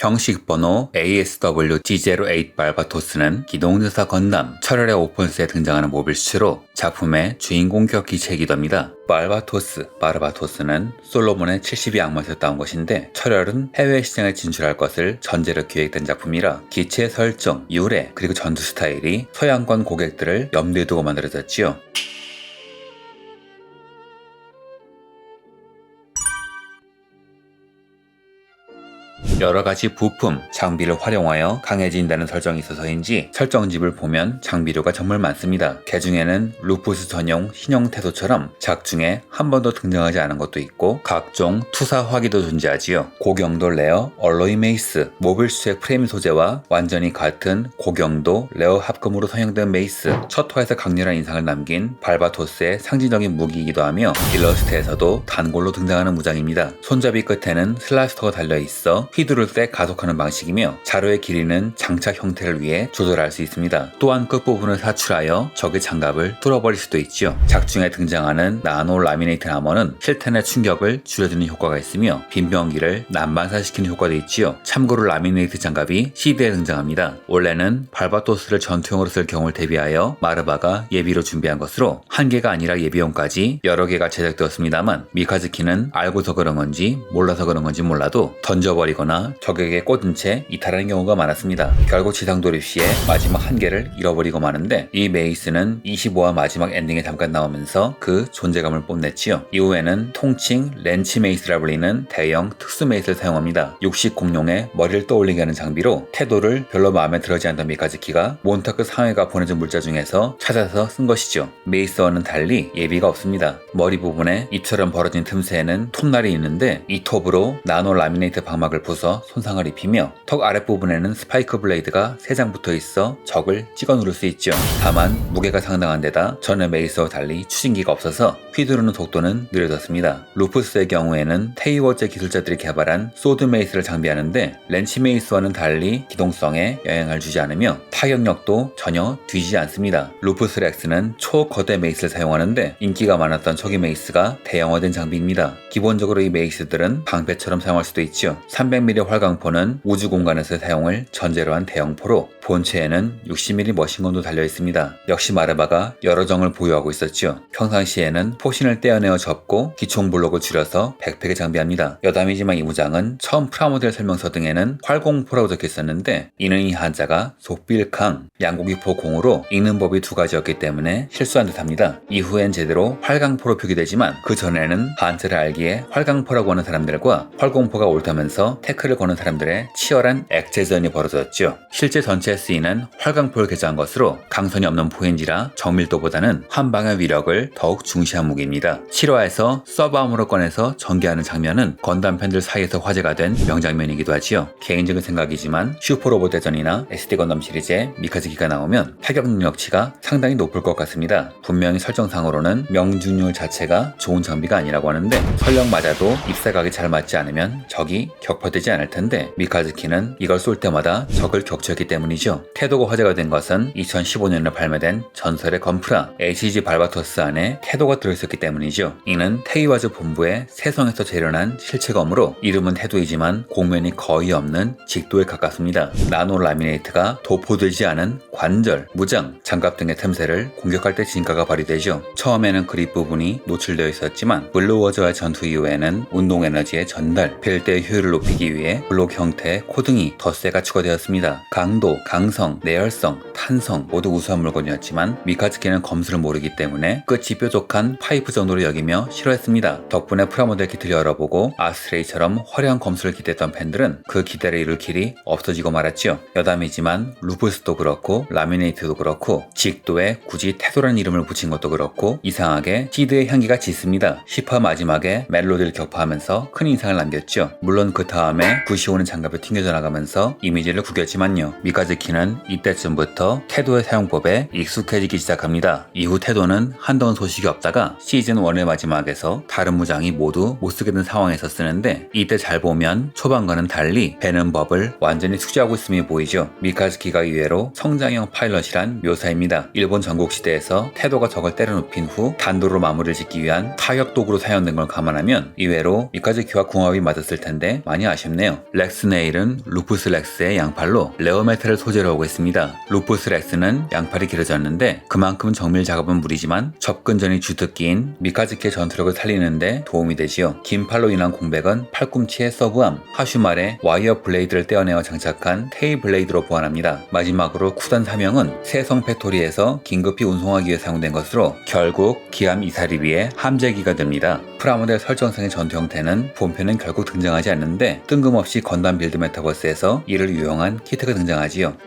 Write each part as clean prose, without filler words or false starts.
형식 번호 ASW-G08 발바토스는 기동전사 건담 철혈의 오펀스에 등장하는 모빌 수체로 작품의 주인공 격 기체이기도 합니다. 바르바토스는 솔로몬의 72 악마에서 따온 것인데 철혈은 해외 시장에 진출할 것을 전제로 기획된 작품이라 기체 설정, 유래, 그리고 전투 스타일이 서양권 고객들을 염두에 두고 만들어졌지요. 여러가지 부품, 장비를 활용하여 강해진다는 설정이 있어서인지 설정집을 보면 장비류가 정말 많습니다. 그 중에는 루푸스 전용 신형 태도처럼 작중에 한 번도 등장하지 않은 것도 있고 각종 투사 화기도 존재하지요. 고경도 레어 얼로이 메이스, 모빌 수체 프레임 소재와 완전히 같은 고경도 레어 합금으로 선형된 메이스, 첫 화에서 강렬한 인상을 남긴 발바토스의 상징적인 무기이기도 하며 일러스트에서도 단골로 등장하는 무장입니다. 손잡이 끝에는 슬라스터가 달려있어 휘두를 때 가속하는 방식이며 자루의 길이는 장착 형태를 위해 조절할 수 있습니다. 또한 끝부분을 사출하여 적의 장갑을 뚫어버릴 수도 있죠. 작중에 등장하는 나노 라미네이트 아머는 실탄의 충격을 줄여주는 효과가 있으며 빈병기를 난반사시키는 효과도 있지요. 참고로 라미네이트 장갑이 CD에 등장합니다. 원래는 발바토스를 전투용으로 쓸 경우를 대비하여 마르바가 예비로 준비한 것으로 한 개가 아니라 예비용까지 여러 개가 제작되었습니다만 미카즈키는 알고서 그런 건지 몰라서 그런 건지 몰라도 던져버리거나 적에게 꽂은 채 이탈하는 경우가 많았습니다. 결국 지상돌입 시에 마지막 한 개를 잃어버리고 마는데 이 메이스는 25화 마지막 엔딩에 잠깐 나오면서 그 존재감을 뽐냈지요. 이후에는 통칭 렌치 메이스라 불리는 대형 특수 메이스를 사용합니다. 육식 공룡의 머리를 떠올리게 하는 장비로 태도를 별로 마음에 들어지 않던 미카즈키가 몬타크 상회가 보내준 물자 중에서 찾아서 쓴 것이죠. 메이스와는 달리 예비가 없습니다. 머리 부분에 입처럼 벌어진 틈새에는 톱날이 있는데 이 톱으로 나노 라미네이트 방막을 부숴 손상을 입히며 턱 아랫부분에는 스파이크 블레이드가 3장 붙어있어 적을 찍어 누를 수 있죠. 다만 무게가 상당한 데다 전에 메이스와 달리 추진기가 없어서 휘두르는 속도는 느려졌습니다. 루푸스의 경우에는 테이워제 기술자들이 개발한 소드 메이스를 장비하는데 렌치 메이스와는 달리 기동성에 영향을 주지 않으며 타격력도 전혀 뒤지지 않습니다. 루푸스 렉스는 초거대 메이스를 사용하는데 인기가 많았던 초기 메이스가 대형화된 장비입니다. 기본적으로 이 메이스들은 방패처럼 사용할 수도 있죠. 300mm 활강포는 우주 공간에서 사용을 전제로 한 대형포로 본체에는 60mm 머신건도 달려있습니다. 역시 마르바가 여러 정을 보유하고 있었죠. 평상시에는 포신을 떼어내어 접고 기총 블록을 줄여서 백팩에 장비합니다. 여담이지만 이 무장은 처음 프라모델 설명서 등에는 활공포라고 적혀있었는데 이는 이 한자가 속빌캉, 양고기포 공으로 읽는 법이 두 가지였기 때문에 실수한 듯합니다. 이후엔 제대로 활강포로 표기되지만 그 전에는 한자를 알기에 활강포라고 하는 사람들과 활공포가 옳다면서 태클을 거는 사람들의 치열한 액체전이 벌어졌죠. 실제 전체에 쓰이는 활강포를 개조한 것으로 강선이 없는 포인지라 정밀도보다는 한 방의 위력을 더욱 중시한 무기입니다. 7화에서 서브아머로 꺼내서 전개하는 장면은 건담 팬들 사이에서 화제가 된 명장면이기도 하지요. 개인적인 생각이지만 슈퍼로봇 대전이나 SD 건담 시리즈에 미카즈키가 나오면 타격 능력치가 상당히 높을 것 같습니다. 분명히 설정상으로는 명중률 자체가 좋은 장비가 아니라고 하는데 설령 맞아도 입사각이 잘 맞지 않으면 적이 격파되지 않을 텐데 미카즈키는 이걸 쏠 때마다 적을 격추했기 때문이죠. 태도가 화제가 된 것은 2015년에 발매된 전설의 건프라 HG 발바토스 안에 태도가 들어있었기 때문이죠. 이는 테이와즈 본부의 세성에서 재련한 실체검으로 이름은 태도이지만 공면이 거의 없는 직도에 가깝습니다. 나노 라미네이트가 도포되지 않은 관절, 무장, 장갑 등의 틈새를 공격할 때 진가가 발휘되죠. 처음에는 그립 부분이 노출되어 있었지만 블루워즈와의 전투 이후에는 운동 에너지의 전달, 벨트의 효율을 높이기 위해 블록 형태의 코등이 덧새가 추가되었습니다. 강도, 강성, 내열성, 탄성 모두 우수한 물건이었지만 미카즈키는 검수를 모르기 때문에 끝이 뾰족한 파이프 정도로 여기며 싫어했습니다. 덕분에 프라모델 키트를 열어보고 아스트레이처럼 화려한 검수를 기대했던 팬들은 그 기대를 이룰 길이 없어지고 말았죠. 여담이지만 루푸스도 그렇고 라미네이트도 그렇고 직도에 굳이 태도라는 이름을 붙인 것도 그렇고 이상하게 시드의 향기가 짙습니다. 10화 마지막에 멜로디를 격파하면서 큰 인상을 남겼죠. 물론 그 다음에 구시오는 장갑에 튕겨져 나가면서 이미지를 구겼지만요. 미카즈키는 이때쯤부터 태도의 사용법에 익숙해지기 시작합니다. 이후 태도는 한동안 소식이 없다가 시즌 1의 마지막에서 다른 무장이 모두 못쓰게 된 상황에서 쓰는데 이때 잘 보면 초반과는 달리 배는 법을 완전히 숙지하고 있음이 보이죠. 미카즈키가 이외로 성장형 파일럿이란 묘사입니다. 일본 전국시대에서 태도가 적을 때려눕힌 후 단도로 마무리를 짓기 위한 타격 도구로 사용된 걸 감안하면 이외로 미카즈키와 궁합이 맞았을 텐데 많이 아쉽네요. 싶네요. 렉스 네일은 루푸스 렉스의 양팔로 레어메탈을 소재로 하고 있습니다. 루푸스 렉스는 양팔이 길어졌는데 그만큼 정밀 작업은 무리지만 접근 전이 주특기인 미카즈키의 전투력을 살리는데 도움이 되지요. 긴 팔로 인한 공백은 팔꿈치의 서브암, 하슈말에 와이어 블레이드를 떼어내어 장착한 테일 블레이드로 보완합니다. 마지막으로 쿠단 사명은 세성 팩토리에서 긴급히 운송하기 위해 사용된 것으로 결국 기암 이사리비의 함재기가 됩니다. 프라모델 설정상의 전투 형태는 본편은 결국 등장하지 않는데 뜬금없이 건담 빌드 메타버스에서 이를 유용한 키트가 등장하지요.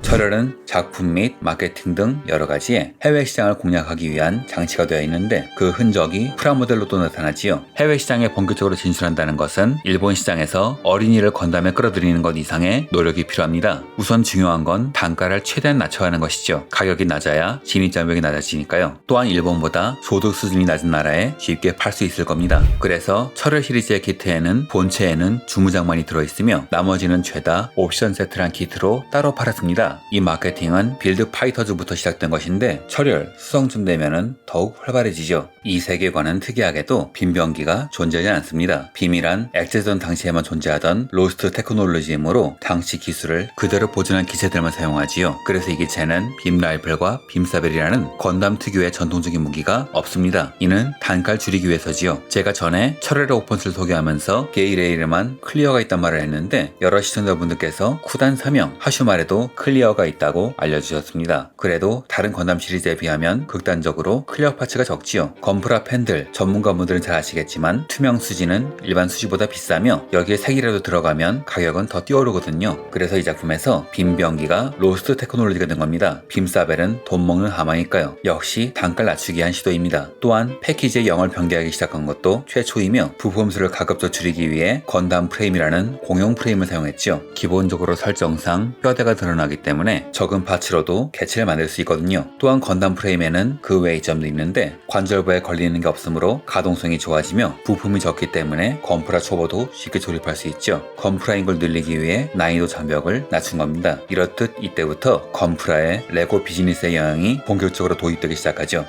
철혈은 작품 및 마케팅 등 여러가지의 해외 시장을 공략하기 위한 장치가 되어 있는데 그 흔적이 프라모델로도 나타나지요. 해외 시장에 본격적으로 진출한다는 것은 일본 시장에서 어린이를 건담에 끌어들이는 것 이상의 노력이 필요합니다. 우선 중요한 건 단가를 최대한 낮춰가는 것이죠. 가격이 낮아야 진입장벽이 낮아지니까요. 또한 일본보다 소득 수준이 낮은 나라에 쉽게 팔 수 있을 겁니다. 그래서 철혈 시리즈의 키트에는 본체에는 주무장만이 들어있으며 나머지는 죄다 옵션 세트란 키트로 따로 팔았습니다. 이 마케팅은 빌드 파이터즈부터 시작된 것인데 철혈, 수성쯤 되면은 더욱 활발해지죠. 이 세계관은 특이하게도 빈병기가 존재하지 않습니다. 빔이란 액제전 당시에만 존재하던 로스트 테크놀로지이므로 당시 기술을 그대로 보존한 기체들만 사용하지요. 그래서 이 기체는 빔 라이플과 빔 사벨이라는 건담 특유의 전통적인 무기가 없습니다. 이는 단가를 줄이기 위해서지요. 제가 전에 철혈의 오펀스를 소개하면서 게이레일에만 클리어가 있단 말을 했는데 여러 시청자분들께서 쿠단 사명, 하슈말에도 클리어가 있다고 알려주셨습니다. 그래도 다른 건담 시리즈에 비하면 극단적으로 클리어 파츠가 적지요. 건프라 팬들, 전문가분들은 잘 아시겠지만 투명 수지는 일반 수지보다 비싸며 여기에 색이라도 들어가면 가격은 더 뛰어오르거든요. 그래서 이 작품에서 빔병기가 로스트 테크놀로지가 된 겁니다. 빔사벨은 돈 먹는 하마니까요. 역시 단가를 낮추기 위한 시도입니다. 또한 패키지의 영을 병대하기 시작한 것도 최초이며 부품수를 가급적 줄이기 위해 건담 프레임이라는 공용 프레임을 사용했죠. 기본적으로 설정상 뼈대가 드러나기 때문에 적은 파츠로도 개체를 만들 수 있거든요. 또한 건담 프레임에는 그 외의 점도 있는데 관절부에 걸리는 게 없으므로 가동성이 좋아지며 부품이 적기 때문에 건프라 초보도 쉽게 조립할 수 있죠. 건프라인 걸 늘리기 위해 난이도 장벽을 낮춘 겁니다. 이렇듯 이때부터 건프라의 레고 비즈니스의 영향이 본격적으로 도입되기 시작하죠.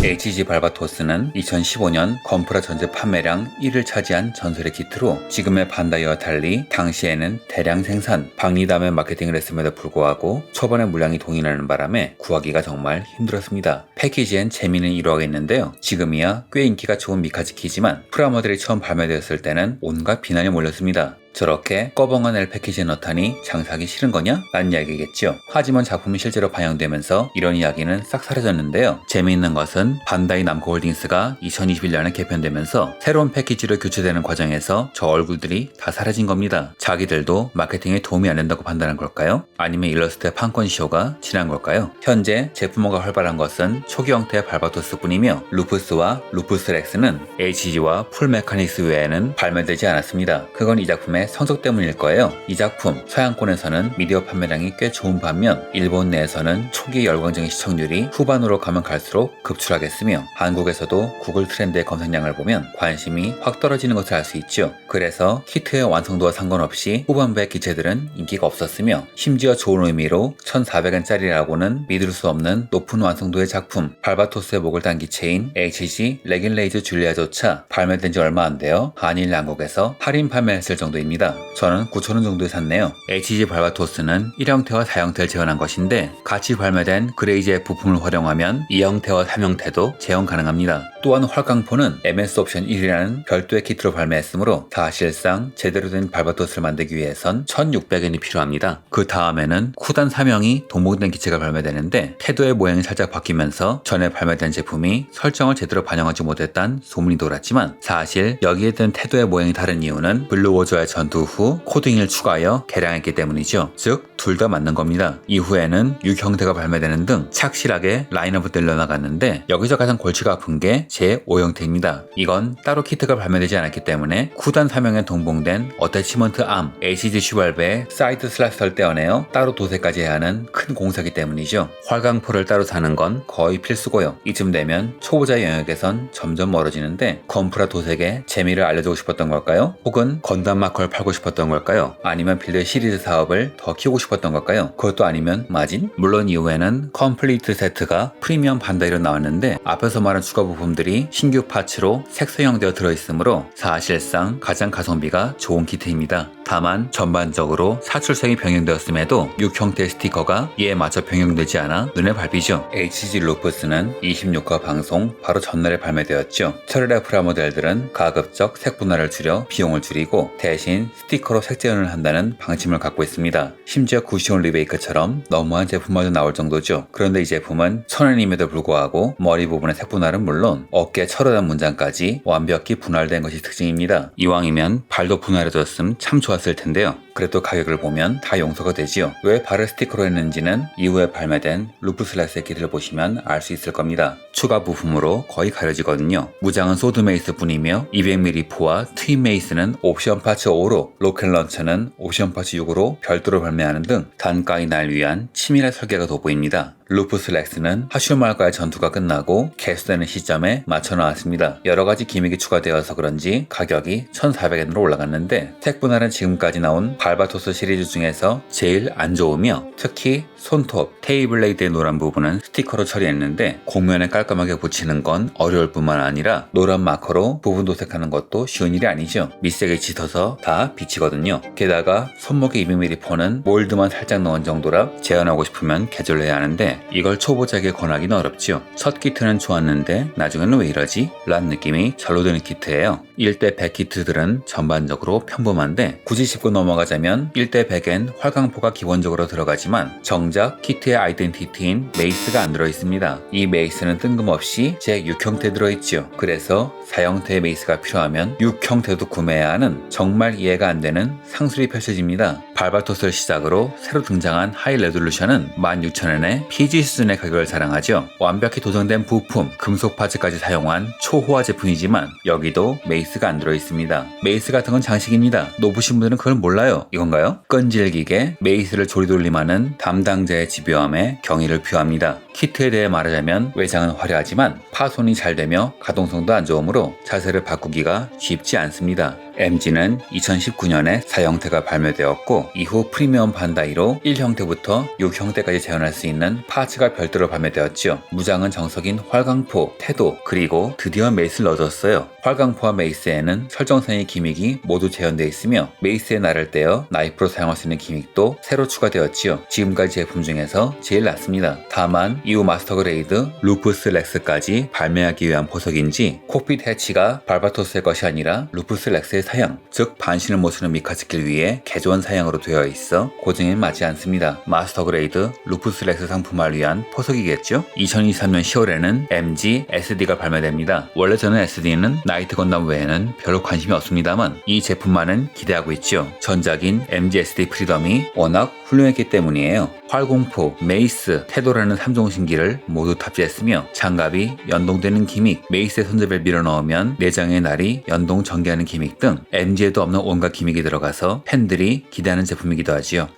HG 발바토스는 2015년 건프라 전체 판매량 1위를 차지한 전설의 키트로 지금의 반다이와 달리 당시에는 대량 생산, 박리담의 마케팅을 했음에도 불구하고 초반에 물량이 동일하는 바람에 구하기가 정말 힘들었습니다. 패키지엔 재미있는 일화가 있는데요. 지금이야 꽤 인기가 좋은 미카즈키지만 프라모델이 처음 발매되었을 때는 온갖 비난이 몰렸습니다. 저렇게 꺼벙한 L 패키지에 넣다니 장사하기 싫은 거냐? 라는 이야기겠죠. 하지만 작품이 실제로 반영되면서 이런 이야기는 싹 사라졌는데요. 재미있는 것은 반다이 남코 홀딩스가 2021년에 개편되면서 새로운 패키지로 교체되는 과정에서 저 얼굴들이 다 사라진 겁니다. 자기들도 마케팅에 도움이 안 된다고 판단한 걸까요? 아니면 일러스트의 판권쇼가 지난 걸까요? 현재 제품화가 활발한 것은 초기 형태의 발바토스 뿐이며 루푸스와 루푸스 렉스는 HG와 풀 메카닉스 외에는 발매되지 않았습니다. 그건 이 작품의 성적 때문일 거예요. 이 작품 서양권에서는 미디어 판매량이 꽤 좋은 반면 일본 내에서는 초기 열광적인 시청률이 후반으로 가면 갈수록 급출하겠으며 한국에서도 구글 트렌드의 검색량을 보면 관심이 확 떨어지는 것을 알 수 있죠. 그래서 히트의 완성도와 상관없이 후반부의 기체들은 인기가 없었으며 심지어 좋은 의미로 1,400엔짜리라고는 믿을 수 없는 높은 완성도의 작품 발바토스의 목을 단 기체인 HG 레길레이즈 줄리아조차 발매된 지 얼마 안 되어 한일 양국에서 할인 판매했을 정도입니다. 저는 9,000원 정도에 샀네요. HG 발바토스는 1형태와 4형태를 재현한 것인데 같이 발매된 그레이즈의 부품을 활용하면 2형태와 3형태도 재현 가능합니다. 또한 활강포는 MS 옵션 1이라는 별도의 키트로 발매했으므로 사실상 제대로 된 발바토스를 만들기 위해선 1,600엔이 필요합니다. 그 다음에는 쿠단 사명이 동봉된 기체가 발매되는데 태도의 모양이 살짝 바뀌면서 전에 발매된 제품이 설정을 제대로 반영하지 못했다는 소문이 돌았지만 사실 여기에 든 태도의 모양이 다른 이유는 블루워저의 전투 후 코딩을 추가하여 개량했기 때문이죠. 즉 둘 다 맞는 겁니다. 이후에는 6형태가 발매되는 등 착실하게 라인업을 늘려나갔는데 여기서 가장 골치가 아픈 게 제 5형태입니다. 이건 따로 키트가 발매되지 않았기 때문에 쿠단 사명에 동봉된 어태치먼트 암, HG 슈발베의 사이드 슬라스터를 떼어내어 따로 도색까지 해야 하는 큰 공사기 때문이죠. 활강포를 따로 사는 건 거의 필수고요. 이쯤 되면 초보자의 영역에선 점점 멀어지는데 건프라 도색의 재미를 알려주고 싶었던 걸까요? 혹은 건담 마컬 걸 팔고 싶었던 걸까요? 아니면 빌드 시리즈 사업을 더 키우고 싶었던 걸까요? 그것도 아니면 마진? 물론 이후에는 컴플리트 세트가 프리미엄 반다이로 나왔는데 앞에서 말한 추가 부품들이 신규 파츠로 색소형되어 들어있으므로 사실상 가장 가성비가 좋은 키트입니다. 다만 전반적으로 사출성이 병행되었음에도 6형태 스티커가 이에 맞춰 병행되지 않아 눈에 밟히죠. HG 루프스는 26화 방송 바로 전날에 발매되었죠. 철혈의 프라모델들은 가급적 색 분할을 줄여 비용을 줄이고 대신 스티커로 색 재현을 한다는 방침을 갖고 있습니다. 심지어 구시온 리베이크처럼 너무한 제품마저 나올 정도죠. 그런데 이 제품은 1000원임에도 불구하고 머리 부분의 색 분할은 물론 어깨 철혈한 문장까지 완벽히 분할된 것이 특징입니다. 이왕이면 발도 분할해줬음 참 좋았을 텐데요. 그래도 가격을 보면 다 용서가 되지요. 왜 발을 스티커로 했는지는 이후에 발매된 루프슬렉스의 키트를 보시면 알 수 있을 겁니다. 추가 부품으로 거의 가려지거든요. 무장은 소드 메이스 뿐이며 200mm 포와 트윈 메이스는 옵션 파츠 5로, 로켓 런처는 옵션 파츠 6으로 별도로 발매하는 등 단가의 날 위한 치밀한 설계가 돋보입니다. 루프슬렉스는 하슈말과의 전투가 끝나고 개수되는 시점에 맞춰 나왔습니다. 여러가지 기믹이 추가되어서 그런지 가격이 1,400엔으로 올라갔는데 색 분할은 지금까지 나온 발바토스 시리즈 중에서 제일 안 좋으며 특히 손톱, 테이블레이드의 노란 부분은 스티커로 처리했는데 곡면에 깔끔하게 붙이는 건 어려울 뿐만 아니라 노란 마커로 부분 도색하는 것도 쉬운 일이 아니죠. 밑색이 짙어서 다 비치거든요. 게다가 손목의 200mm 폰은 몰드만 살짝 넣은 정도라 재현하고 싶으면 개조를 해야 하는데 이걸 초보자에게 권하기는 어렵죠. 첫 키트는 좋았는데 나중에는 왜 이러지? 란 느낌이 절로 드는 키트예요. 1대 100 키트들은 전반적으로 평범한데 굳이 짚고 넘어가자면 1대 100엔 활강포가 기본적으로 들어가지만 정작 키트의 아이덴티티인 메이스가 안 들어있습니다. 이 메이스는 뜬금없이 제 6형태 들어있죠. 그래서 4형태의 메이스가 필요하면 6형태도 구매해야 하는 정말 이해가 안 되는 상술이 펼쳐집니다. 발바토스를 시작으로 새로 등장한 하이 레졸루션은 16,000엔에 PG 수준의 가격을 자랑하죠. 완벽히 도정된 부품, 금속 파츠까지 사용한 초호화 제품이지만 여기도 메이스가 안 들어있습니다. 메이스 같은 건 장식입니다. 높으신 분들은 그걸 몰라요. 이건가요? 끈질기게 메이스를 조리돌림하는 담당자의 집요함에 경의를 표합니다. 키트에 대해 말하자면 외장은 화려하지만 파손이 잘 되며 가동성도 안 좋으므로 자세를 바꾸기가 쉽지 않습니다. MG는 2019년에 4형태가 발매되었고 이후 프리미엄 반다이로 1형태부터 6형태까지 재현할 수 있는 파츠가 별도로 발매되었죠. 무장은 정석인 활강포, 태도, 그리고 드디어 메이스를 넣어줬어요. 활강포와 메이스에는 설정선의 기믹이 모두 재현되어 있으며 메이스의 날을 떼어 나이프로 사용할 수 있는 기믹도 새로 추가되었지요. 지금까지 제품 중에서 제일 낫습니다. 다만 이후 마스터 그레이드 루프스 렉스까지 발매하기 위한 보석인지 콕핏 해치가 발바토스의 것이 아니라 루프스 렉스의 사양, 즉 반신을 못 쓰는 미카즈키를 위해 개조한 사양으로 되어 있어 고증엔 맞지 않습니다. 마스터 그레이드 루프스 렉스 상품화를 위한 포석이겠죠? 2023년 10월에는 MG SD가 발매됩니다. 원래 저는 SD는 나이트 건담 외에는 별로 관심이 없습니다만 이 제품만은 기대하고 있죠. 전작인 MG SD 프리덤이 워낙 훌륭했기 때문이에요. 활공포, 메이스, 태도라는 3종 신기를 모두 탑재했으며 장갑이 연동되는 기믹, 메이스의 손잡이를 밀어넣으면 내장의 날이 연동 전개하는 기믹 등 MG에도 없는 온갖 기믹이 들어가서 팬들이 기대하는 제품이기도 하지요.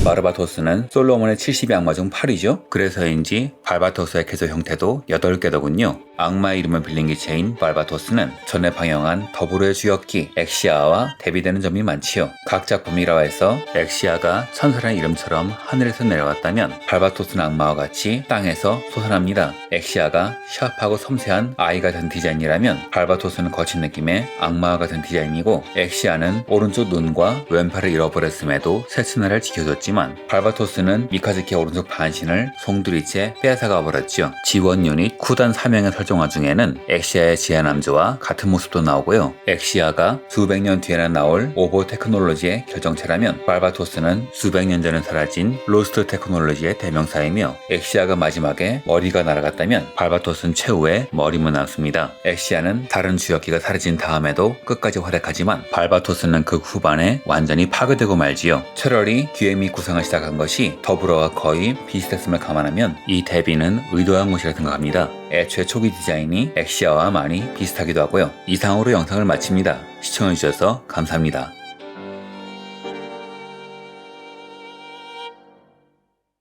바르바토스는 솔로몬의 70의 악마 중 8이죠. 그래서인지 발바토스의 개조 형태도 8개더군요. 악마의 이름을 빌린 기체인 발바토스는 전에 방영한 더블의 주역기 엑시아와 대비되는 점이 많지요. 각 작품 1화에서 엑시아가 천사라는 이름처럼 하늘에서 내려왔다면 발바토스는 악마와 같이 땅에서 솟아납니다. 엑시아가 샤프하고 섬세한 아이가 된 디자인이라면 발바토스는 거친 느낌의 악마와 같은 디자인이고 엑시아는 오른쪽 눈과 왼팔을 잃어버렸음에도 세츠나를 지켜줬지만 발바토스는 미카즈키의 오른쪽 반신을 송두리째 빼앗아가 버렸죠. 지원 유닛 쿠단 3명의 설정화 중에는 엑시아의 지하남조와 같은 모습도 나오고요. 엑시아가 수백 년 뒤에나 나올 오버 테크놀로지의 결정체라면 발바토스는 수백 년 전에 사라진 로스트 테크놀로지의 대명사이며 엑시아가 마지막에 머리가 날아갔다면 발바토스는 최후의 머리만 남습니다. 엑시아는 다른 주역기가 사라진 다음에도 끝까지 활약하지만 발바토스는 그 후반에 완전히 파괴되고 말지요. 철혈이 기획 구상을 시작한 것이 더불어와 거의 비슷했음을 감안하면 이 대비는 의도한 것이라 생각합니다. 애초에 초기 디자인이 엑시아와 많이 비슷하기도 하고요. 이상으로 영상을 마칩니다. 시청해주셔서 감사합니다.